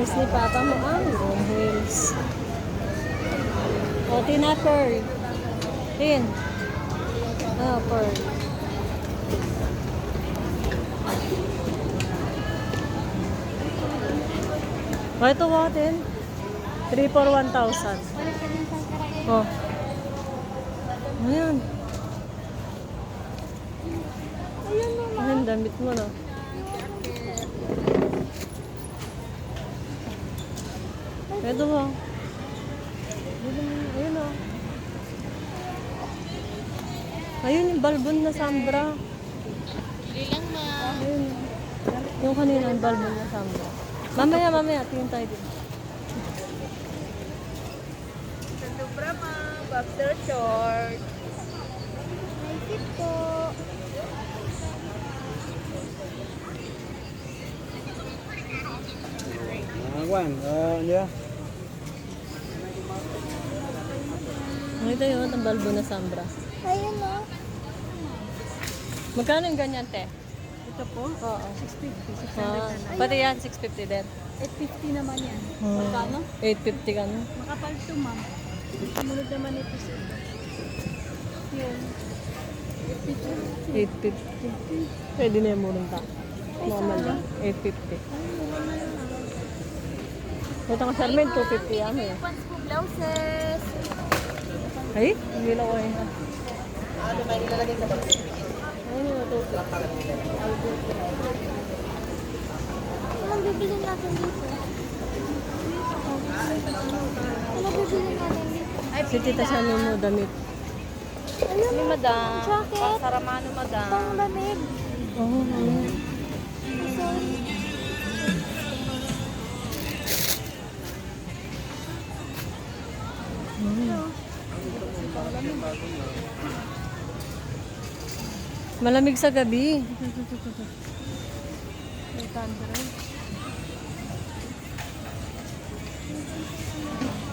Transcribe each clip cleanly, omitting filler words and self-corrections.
Miss ni Papa mo ang long heels. O, Tina, pearl. Tin. Ah, pearl. O, ito mo, Tin. 3 for 1,000. Oh. Ayan. Ayan, damit mo, no? Ito mo. Ayun, o. Ayun, yung balbon na Sambra. Ilang ma. Ayun. Yung kanina, yung balbon na Sambra. Mamaya. Tingin tayo din. Sa Dubra ma. Boxer short. May po. Juan, ya. Ito yun, ang balbon na Sambra. Ayun o. Magkano yung ganyan, te? Ito po? Oo. 650. 600 Ah, na lang. pati yan, 650 din. 850 naman yan. Hmm. Magkano? 850 ka no? Makapal ito ma'am. Sumunod naman ito sa ito. Yun. 850. Pwede na yung murong ta. Normal lang. 850. Ito ka Charmaine, 250 yan eh. Pants po blouses. Ay, hindi lang ko eh. Ano ba nilalagay sa box? Ayun yung 250. Anong bibili natin dito? Anong bibili natin dito? Si Tita Shani mo damit. Ayun Ni o. madam. Jacket. Pang Saramano madam. Pang lamig. Oo, ayun. Sorry. Malamig sa gabi.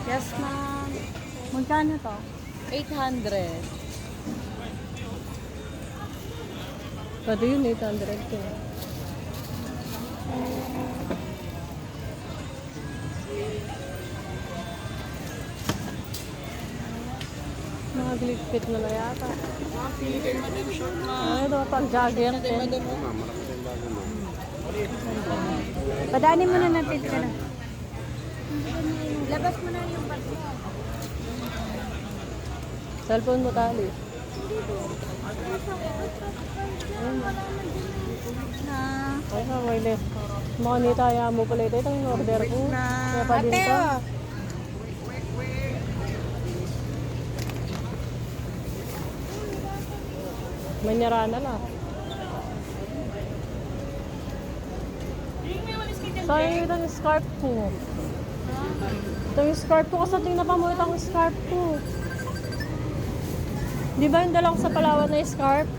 Yes ma'am. Magkano to? 800. Pwede yun, 800 to. Nakaglikpit na na yata. Ano ito, pang jogger. Padaanin mo na natin ka na. Labas mo na yung bag mo. Cellphone mo tali. Na. Ay, kawailit. Mga nitaya mo pala ito. Itong order ko. Kaya pa din to. Manyarana lang. Sayang itong scarf ko. Itong scarf ko kasi tingnan pa mo itong scarf ko. Di ba yung dala ko sa Palawan na scarf?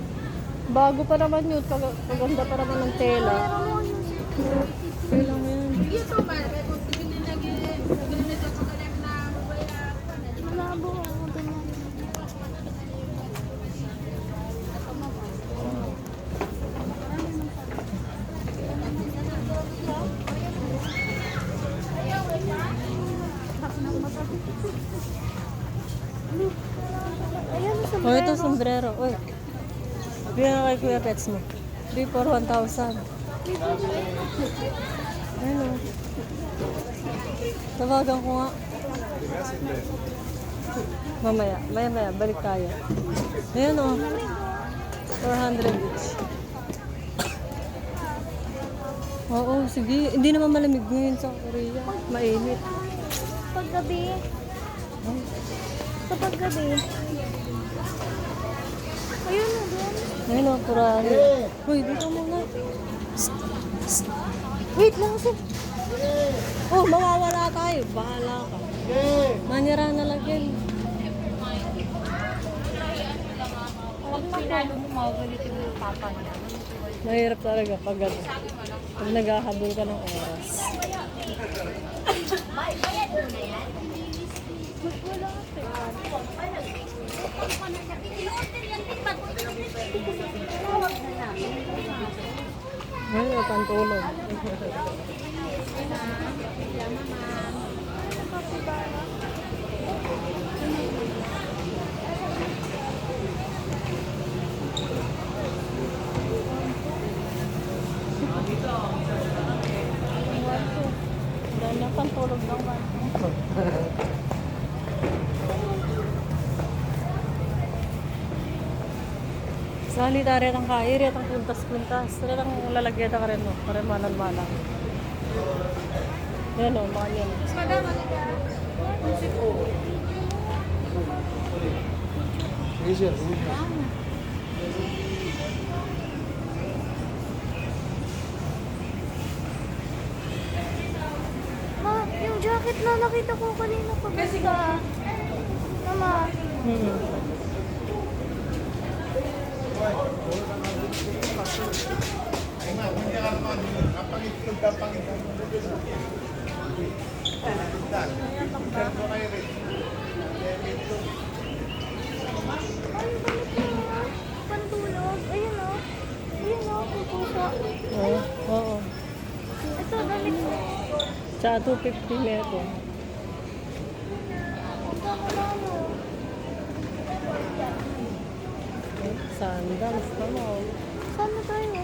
Bago pa naman yun. Paganda pa naman ng tela. Kailan mo yan? Malabo ako ganyan. Ayun, sa Oh, ito sombrero. Uy. Bigyan na kay Kuya Pets mo. 3 for 1,000. Ayun o. Tawagan ko nga. Mamaya. Maya. Balik tayo. Ayun o. 400 each. Oo, sige. Hindi naman malamig ngayon sa Korea. Mainit. paggabi. Sa paggabi. Ayun na doon. Ayun o, 400. Uy, dito muna. Wait lang sir. Oh, mawawala tayo. Bahala ka. Manyara na lang yan. Huwag masyado mawagalit yung papa niya. Mahirap talaga pag ano. Pag naghahabol ka ng oras. Ngayon, pantulog. Dahil na pantulog ng sa halita rin ang kaya, rin ang puntas-puntas. Rin ang lalagyan ka rin, no? Para malang-malang. Yan, no? Mga yan. Sige, sir. Ma, yung jacket na nakita ko kanina pa basta. Mama, pantulog. Ayun o. Ayun o, pupusa. Oo. Oo. Ito, damit mo. Tsaka 250 neto. Magkakalamo. Sandals naman. Saan na tayo?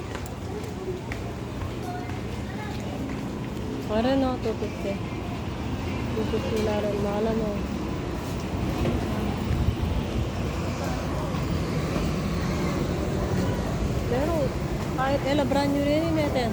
Para no, 250. 250 na rin. Mahal no. Pero, kahit brand new rin yun natin.